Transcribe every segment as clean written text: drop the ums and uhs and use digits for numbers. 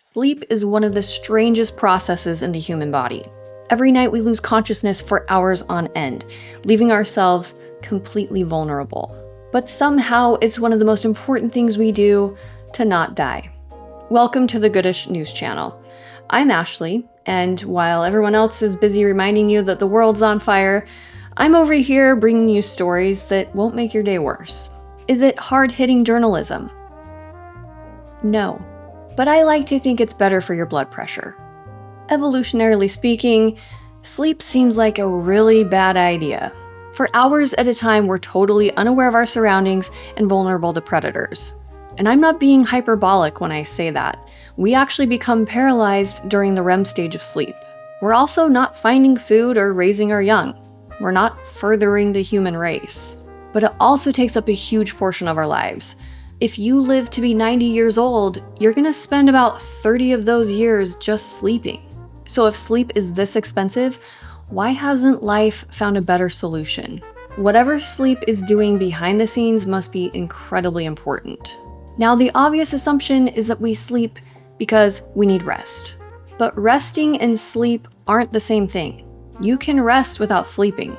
Sleep is one of the strangest processes in the human body. Every night we lose consciousness for hours on end, leaving ourselves completely vulnerable. But somehow it's one of the most important things we do to not die. Welcome to the Goodish news channel. I'm Ashley, and while everyone else is busy reminding you that the world's on fire, I'm over here bringing you stories that won't make your day worse. Is it hard-hitting journalism? No. But I like to think it's better for your blood pressure. Evolutionarily speaking, sleep seems like a really bad idea. For hours at a time, we're totally unaware of our surroundings and vulnerable to predators. And I'm not being hyperbolic when I say that. We actually become paralyzed during the REM stage of sleep. We're also not finding food or raising our young. We're not furthering the human race. But it also takes up a huge portion of our lives. If you live to be 90 years old, you're gonna spend about 30 of those years just sleeping. So if sleep is this expensive, why hasn't life found a better solution? Whatever sleep is doing behind the scenes must be incredibly important. Now, the obvious assumption is that we sleep because we need rest. But resting and sleep aren't the same thing. You can rest without sleeping.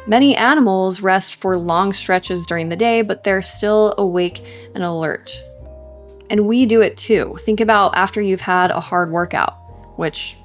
Many animals rest for long stretches during the day, but they're still awake and alert. And we do it too. Think about after you've had a hard workout, which,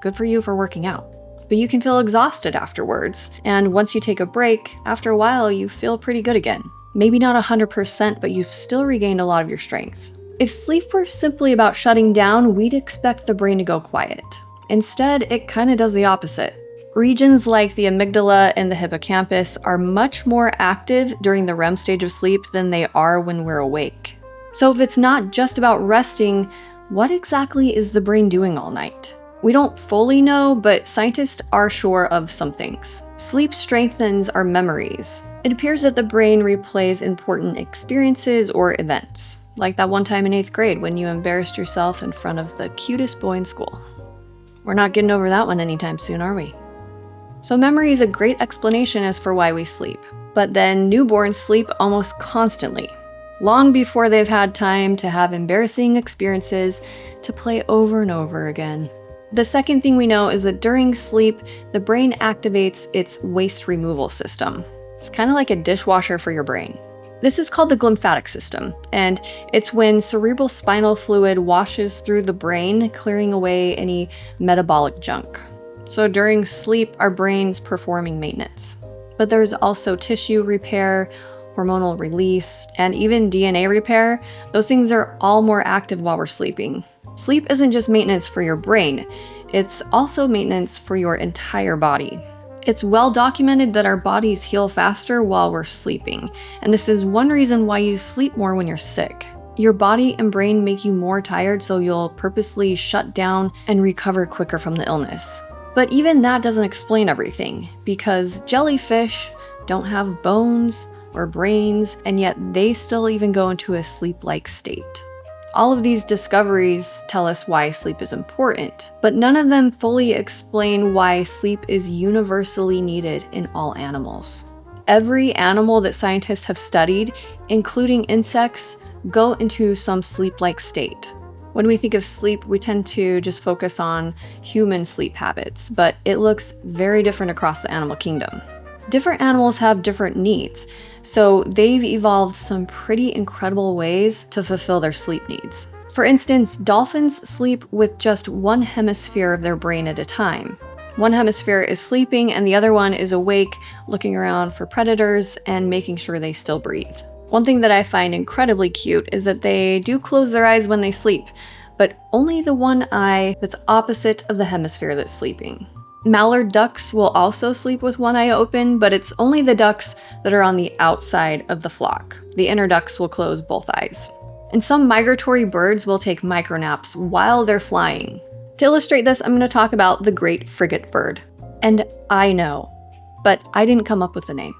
good for you for working out. But you can feel exhausted afterwards. And once you take a break, after a while, you feel pretty good again. Maybe not 100%, but you've still regained a lot of your strength. If sleep were simply about shutting down, we'd expect the brain to go quiet. Instead, it kind of does the opposite. Regions like the amygdala and the hippocampus are much more active during the REM stage of sleep than they are when we're awake. So if it's not just about resting, what exactly is the brain doing all night? We don't fully know, but scientists are sure of some things. Sleep strengthens our memories. It appears that the brain replays important experiences or events, like that one time in 8th grade when you embarrassed yourself in front of the cutest boy in school. We're not getting over that one anytime soon, are we? So memory is a great explanation as for why we sleep. But then newborns sleep almost constantly, long before they've had time to have embarrassing experiences to play over and over again. The second thing we know is that during sleep, the brain activates its waste removal system. It's kind of like a dishwasher for your brain. This is called the glymphatic system, and it's when cerebral spinal fluid washes through the brain, clearing away any metabolic junk. So during sleep, our brain's performing maintenance. But there's also tissue repair, hormonal release, and even DNA repair. Those things are all more active while we're sleeping. Sleep isn't just maintenance for your brain, it's also maintenance for your entire body. It's well documented that our bodies heal faster while we're sleeping, and this is one reason why you sleep more when you're sick. Your body and brain make you more tired, so you'll purposely shut down and recover quicker from the illness. But even that doesn't explain everything, because jellyfish don't have bones or brains, and yet they still even go into a sleep-like state. All of these discoveries tell us why sleep is important, but none of them fully explain why sleep is universally needed in all animals. Every animal that scientists have studied, including insects, go into some sleep-like state. When we think of sleep, we tend to just focus on human sleep habits, but it looks very different across the animal kingdom. Different animals have different needs, so they've evolved some pretty incredible ways to fulfill their sleep needs. For instance, dolphins sleep with just one hemisphere of their brain at a time. One hemisphere is sleeping and the other one is awake, looking around for predators and making sure they still breathe. One thing that I find incredibly cute is that they do close their eyes when they sleep, but only the one eye that's opposite of the hemisphere that's sleeping. Mallard ducks will also sleep with one eye open, but it's only the ducks that are on the outside of the flock. The inner ducks will close both eyes. And some migratory birds will take micronaps while they're flying. To illustrate this, I'm going to talk about the great frigate bird. And I know, but I didn't come up with the name.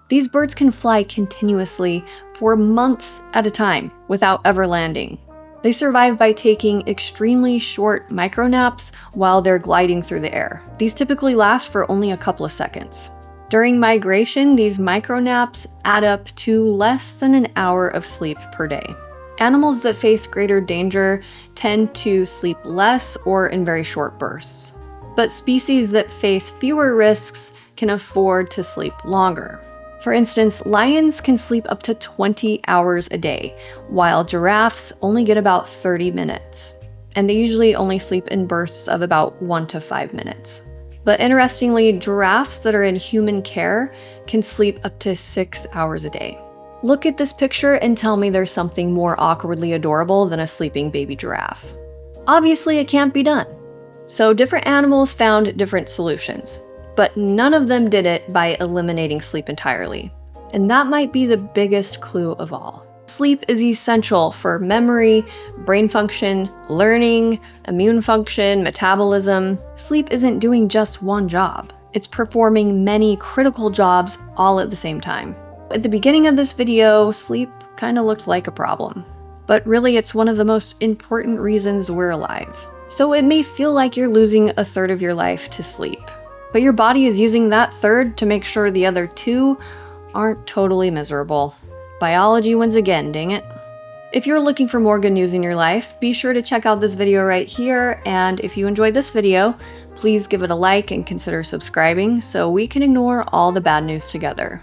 These birds can fly continuously for months at a time without ever landing. They survive by taking extremely short micronaps while they're gliding through the air. These typically last for only a couple of seconds. During migration, these micronaps add up to less than an hour of sleep per day. Animals that face greater danger tend to sleep less or in very short bursts. But species that face fewer risks can afford to sleep longer. For instance, lions can sleep up to 20 hours a day, while giraffes only get about 30 minutes. And they usually only sleep in bursts of about 1 to 5 minutes. But interestingly, giraffes that are in human care can sleep up to 6 hours a day. Look at this picture and tell me there's something more awkwardly adorable than a sleeping baby giraffe. Obviously, it can't be done. So different animals found different solutions, but none of them did it by eliminating sleep entirely. And that might be the biggest clue of all. Sleep is essential for memory, brain function, learning, immune function, metabolism. Sleep isn't doing just one job. It's performing many critical jobs all at the same time. At the beginning of this video, sleep kind of looked like a problem. But really, it's one of the most important reasons we're alive. So it may feel like you're losing a third of your life to sleep, but your body is using that third to make sure the other two aren't totally miserable. Biology wins again, dang it. If you're looking for more good news in your life, be sure to check out this video right here, and if you enjoyed this video, please give it a like and consider subscribing so we can ignore all the bad news together.